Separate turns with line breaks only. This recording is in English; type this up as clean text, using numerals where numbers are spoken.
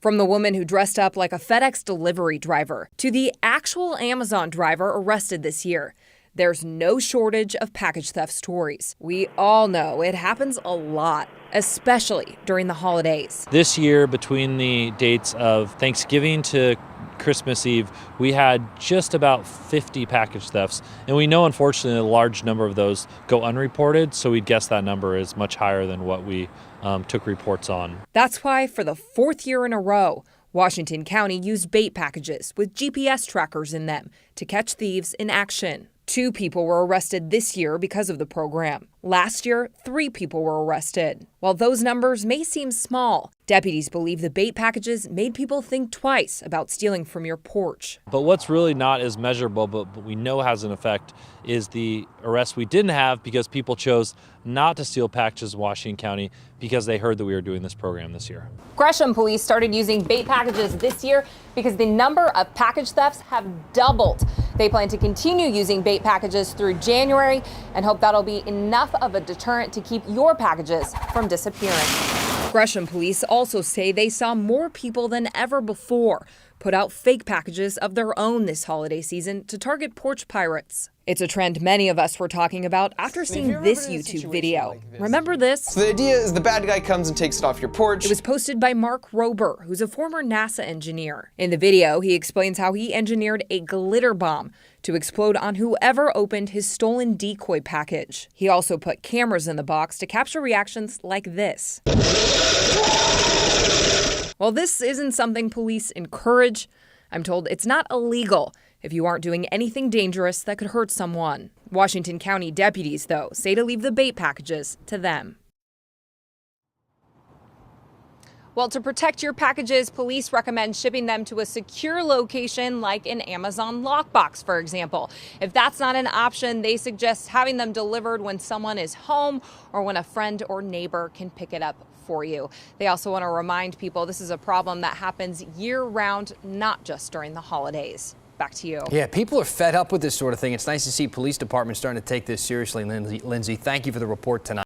From the woman who dressed up like a FedEx delivery driver to the actual Amazon driver arrested this year, there's no shortage of package theft stories. We all know it happens a lot, especially during the holidays.
This year, between the dates of Thanksgiving to Christmas Eve, we had just about 50 package thefts. And we know, unfortunately, a large number of those go unreported, so we'd guess that number is much higher than what we took reports on.
That's why, for the fourth year in a row, Washington County used bait packages with GPS trackers in them to catch thieves in action. 2 people were arrested this year because of the program. Last year, 3 people were arrested. While those numbers may seem small, deputies believe the bait packages made people think twice about stealing from your porch.
But what's really not as measurable, but we know has an effect, is the arrest we didn't have because people chose not to steal packages in Washington County because they heard that we were doing this program this year.
Gresham police started using bait packages this year because the number of package thefts have doubled. They plan to continue using bait packages through January and hope that'll be enough of a deterrent to keep your packages from disappearing. Gresham police also say they saw more people than ever before put out fake packages of their own this holiday season to target porch pirates. It's a trend many of us were talking about after seeing this YouTube video. Remember this?
So the idea is the bad guy comes and takes it off your porch.
It was posted by Mark Rober, who's a former NASA engineer. In the video, he explains how he engineered a glitter bomb to explode on whoever opened his stolen decoy package. He also put cameras in the box to capture reactions like this. While this isn't something police encourage, I'm told it's not illegal if you aren't doing anything dangerous that could hurt someone. Washington County deputies, though, say to leave the bait packages to them. Well, to protect your packages, police recommend shipping them to a secure location like an Amazon lockbox, for example. If that's not an option, they suggest having them delivered when someone is home or when a friend or neighbor can pick it up for you. They also want to remind people this is a problem that happens year-round, not just during the holidays. Back to you.
Yeah, people are fed up with this sort of thing. It's nice to see police departments starting to take this seriously. Lindsay, thank you for the report tonight.